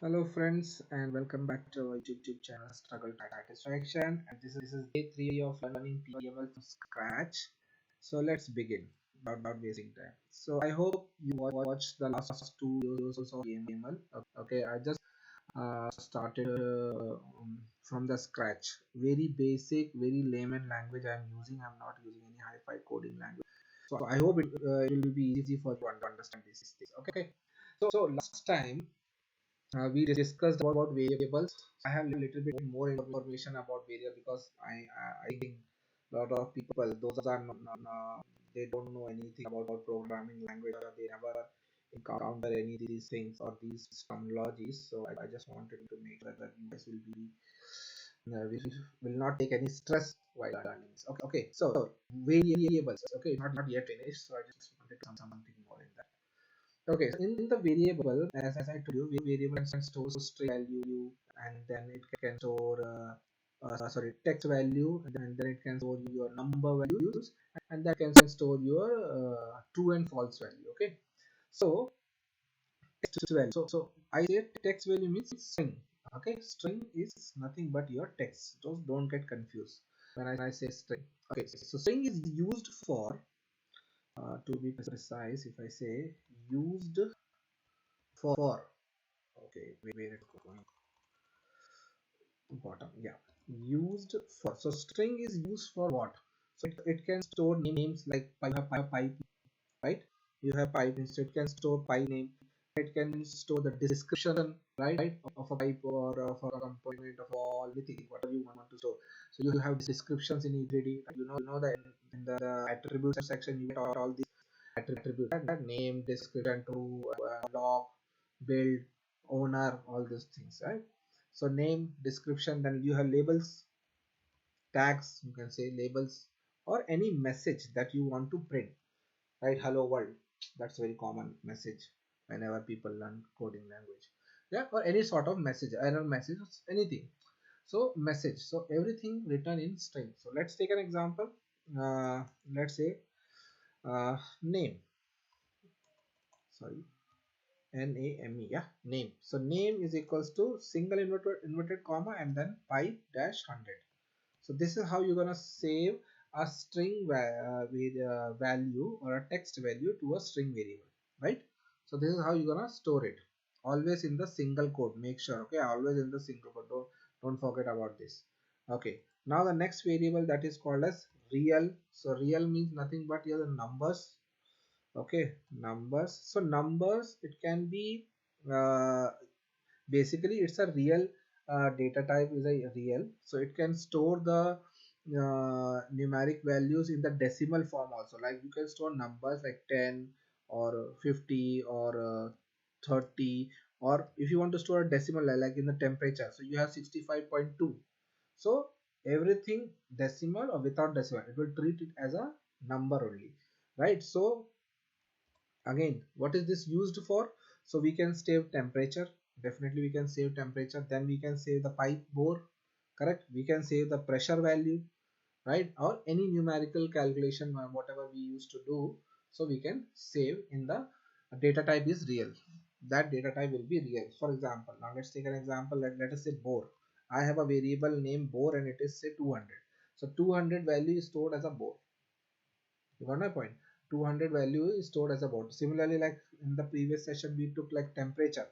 Hello friends and welcome back to our YouTube channel Struggle Satisfaction, and this is day 3 of learning PML from scratch. So let's begin without wasting time. So I hope you watched the last two videos of PML. Okay, I just started from the scratch. Very basic, very layman language I am using. I'm not using any hi-fi coding language. So I hope it will be easy for you to understand these things. Okay. So last time we discussed about variables. I have a little bit more information about variable because I think a lot of people those are not they don't know anything about programming language, or they never encounter any of these things or these terminologies. So I just wanted to make sure that you guys we will not take any stress while learning this. Okay. So variables. Okay, not yet finished. So I just wanted to something more in that. Okay, so in the variable, as I told you, variable can store string value, and then it can store text value, and then it can store your number values, and that can store your true and false value. Okay, so text value. So I say text value means string. Okay, string is nothing but your text. Just don't get confused when I say string. Okay, so string is used for to be precise. If I say used for, okay, where it's going, bottom, yeah, used for. So string is used for what? So it can store names like pipe, right? You have pipe, instead it can store pipe name. It can store the description, right, of a pipe or of a component of all, anything, whatever you want to store. So you have descriptions in E3D. You know that in the attribute section you get all these attributes, that name, description, to log, build, owner, all these things, right? So name, description, then you have labels, tags, you can say labels, or any message that you want to print, right? Hello world, that's very common message whenever people learn coding language. Yeah, or any sort of message, error message, anything. So message, so everything written in string. So let's take an example. Let's say name, sorry, name, yeah, name. So name is equals to single inverted comma and then pipe dash 100. So this is how you're gonna save a string with value or a text value to a string variable, right? So this is how you're gonna store it, always in the single quote. Make sure, okay, always in the single quote. Don't forget about this. Okay, now the next variable, that is called as real. So real means nothing but here the numbers. Okay, numbers. So numbers, it can be uh, basically it's a real data type is a real, so it can store the numeric values in the decimal form also. Like you can store numbers like 10 or 50 or 30, or if you want to store a decimal like in the temperature, so you have 65.2. so everything decimal or without decimal, it will treat it as a number only, right? So again, what is this used for? So we can save temperature, definitely we can save temperature. Then we can save the pipe bore, correct? We can save the pressure value, right? Or any numerical calculation, whatever we used to do. So we can save in the data type is real. That data type will be real. For example, now let's take an example. Let us say bore. I have a variable named bore and it is say 200. So 200 value is stored as a bore. You got my point? 200 value is stored as a bore. Similarly, like in the previous session we took like temperature.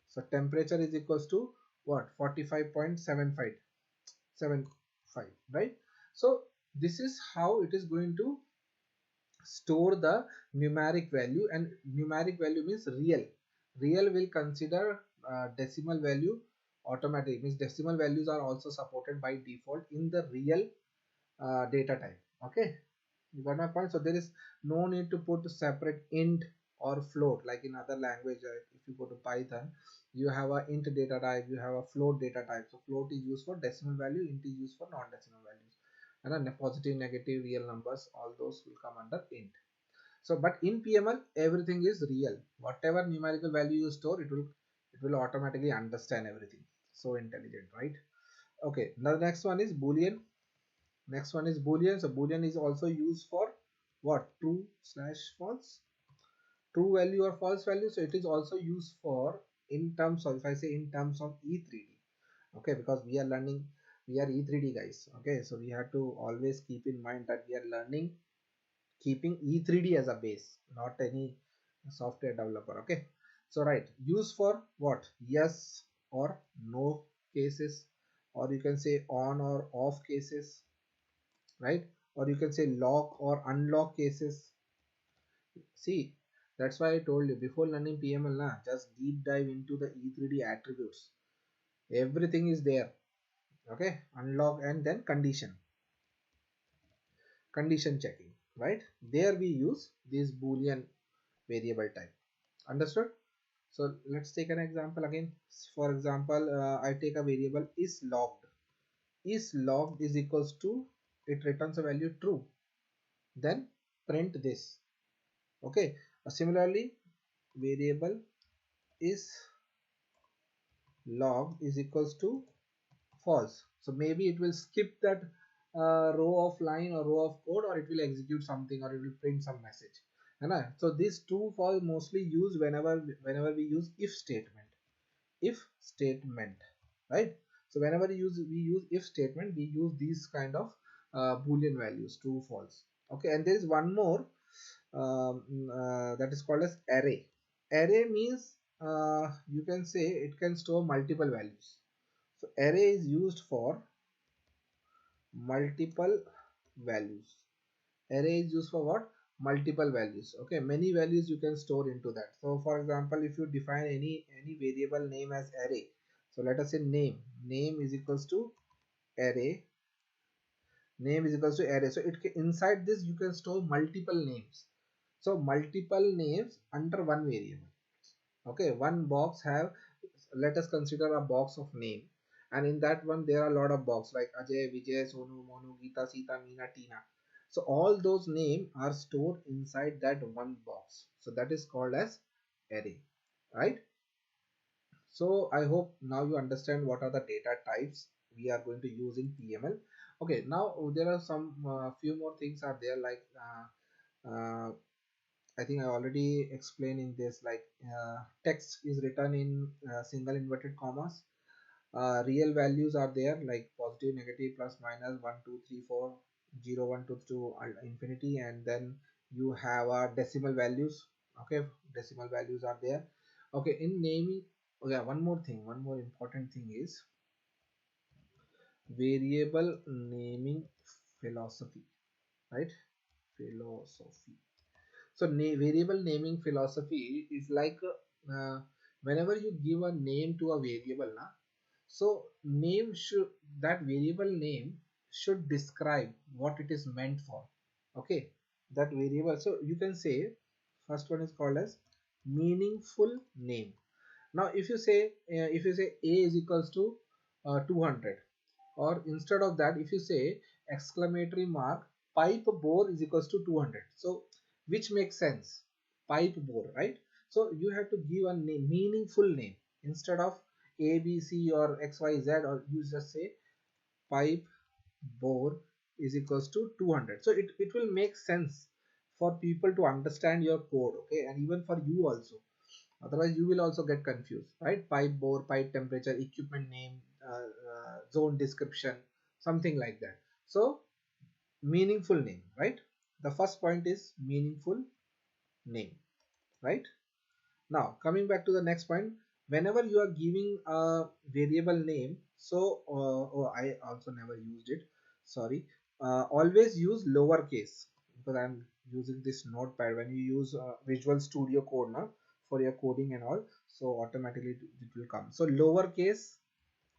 So temperature is equals to what? 45.75, right? So this is how it is going to store the numeric value, and numeric value means real. Real will consider decimal value automatic, means decimal values are also supported by default in the real data type. Okay, you got my point? So there is no need to put separate int or float like in other language. If you go to Python, you have a int data type, you have a float data type. So float is used for decimal value, int is used for non-decimal values, and then positive, negative, real numbers, all those will come under int. So but in PML everything is real. Whatever numerical value you store, it will automatically understand everything. So intelligent, right? Okay, now the next one is boolean. Next one is boolean. So boolean is also used for what? True slash false, true value or false value. So it is also used for in terms of, if I say in terms of E3D, okay, because we are learning, we are E3D guys, okay, so we have to always keep in mind that we are learning keeping E3D as a base, not any software developer, okay. So right, use for what? Yes or no cases, or you can say on or off cases, right? Or you can say lock or unlock cases. See, that's why I told you before learning PML, just deep dive into the E3D attributes. Everything is there, okay. Unlock and then condition checking, right? There we use this boolean variable type. Understood? So let's take an example again. For example, I take a variable is logged. Is logged is equals to, it returns a value true. Then print this. Okay. Similarly, variable is logged is equals to false. So maybe it will skip that row of line or row of code, or it will execute something, or it will print some message. Right? So these two false mostly used whenever we use if statement, right? So whenever we use if statement, we use these kind of boolean values, true, false. Okay, and there is one more that is called as array. Array means you can say it can store multiple values. So array is used for multiple values. Array is used for what? Multiple values. Okay, many values you can store into that. So for example, if you define any variable name as array, so let us say name is equals to array, so inside this you can store multiple names. So multiple names under one variable. Okay, one box have, let us consider a box of name, and in that one there are a lot of box like Ajay, Vijay, Sonu, Monu, Geeta, Sita, Meena, Tina. So all those names are stored inside that one box, so that is called as array, right? So I hope now you understand what are the data types we are going to use in PML. Okay, now there are some few more things are there, like I think I already explained in this, like text is written in single inverted commas. Real values are there, like positive, negative, plus, minus, 1 2 3 4, 0 1 2 to infinity, and then you have decimal values. Okay, decimal values are there. Okay, in naming, oh yeah, one more important thing is variable naming philosophy, right? Philosophy. So variable naming philosophy is like whenever you give a name to a variable, so name should, that variable name should describe what it is meant for. Okay, that variable. So you can say first one is called as meaningful name. Now if you say a is equals to 200, or instead of that if you say exclamatory mark pipe bore is equals to 200, so which makes sense? Pipe bore, right? So you have to give a name, meaningful name, instead of a b c or xyz, or you just say pipe bore is equals to 200. So it will make sense for people to understand your code, okay, and even for you also. Otherwise you will also get confused, right? Pipe bore, pipe temperature, equipment name, zone description, something like that. So meaningful name, right? The first point is meaningful name, right? Now coming back to the next point, whenever you are giving a variable name, so oh, I also never used it, sorry. Always use lowercase, because I'm using this notepad. When you use Visual Studio Code now for your coding and all, so automatically it will come. So lowercase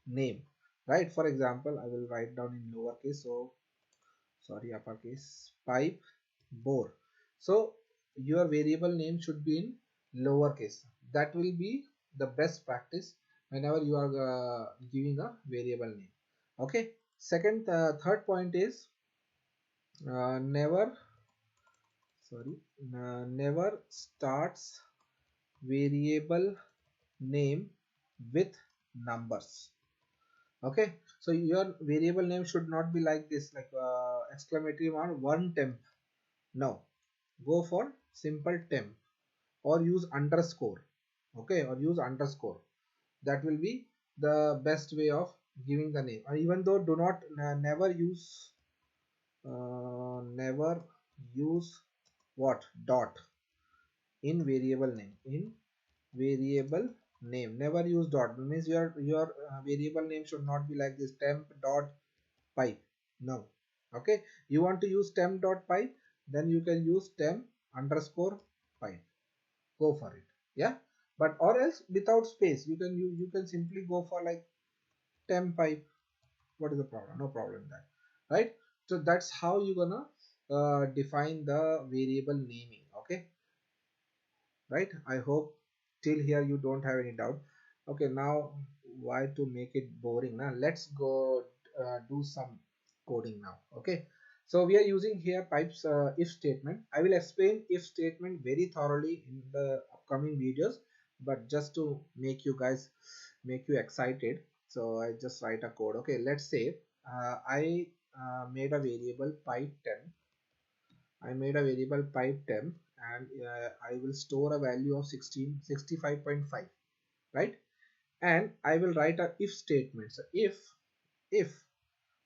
name, right? For example, I will write down in lowercase, so sorry, uppercase, pipe bore. So your variable name should be in lowercase. That will be the best practice whenever you are giving a variable name. Okay, third point is never, sorry, never starts variable name with numbers. Okay, so your variable name should not be like this, like exclamatory mark 1 temp. No, go for simple temp, or use underscore. okay, or use underscore. That will be the best way of giving the name. Or even though do not never use what dot in variable name. In variable name, never use dot. Means your variable name should not be like this, temp dot pipe. No. Okay, you want to use temp dot pipe, then you can use temp underscore pipe. Go for it. Yeah, but or else without space you can you can simply go for like temp pipe. What is the problem? No problem in that, right? So that's how you're gonna define the variable naming. Okay, right? I hope till here you don't have any doubt. Okay, now why to make it boring? Now let's go do some coding now. Okay, so we are using here pipes if statement. I will explain if statement very thoroughly in the upcoming videos, but just to make you guys make you excited, so I just write a code. Okay, let's say I made a variable pipe 10. I made a variable pipe temp, and I will store a value of 65.5, right? And I will write a if statement. So if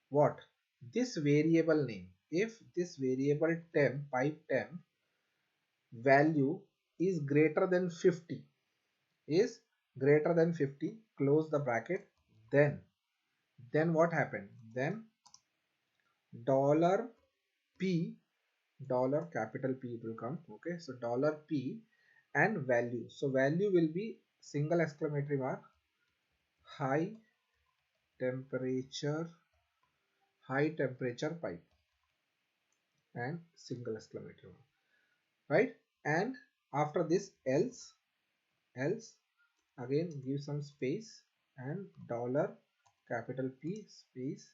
what, this variable name, if this variable temp pipe temp value is greater than 50, is greater than 50, close the bracket, then what happened? Then dollar $p, dollar capital P will come. Okay, so dollar $p and value. So value will be single exclamatory mark, high temperature, high temperature pipe, and single exclamatory mark, right? And after this else again give some space and dollar capital P space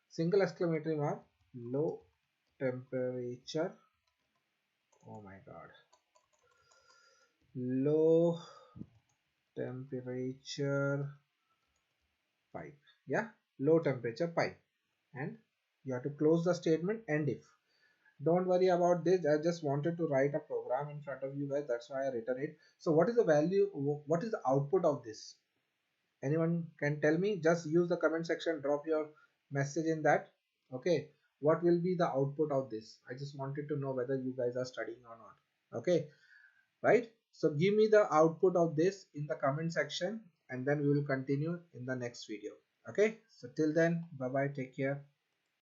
single exclamatory mark, low temperature, oh my god, low temperature pipe. Yeah, low temperature pipe. And you have to close the statement. And if, don't worry about this, I just wanted to write a program in front of you guys, that's why I written it. So what is the value, what is the output of this? Anyone can tell me? Just use the comment section, drop your message in that. Okay, what will be the output of this? I just wanted to know whether you guys are studying or not. Okay, right? So give me the output of this in the comment section, and then we will continue in the next video. Okay, so till then, bye bye, take care.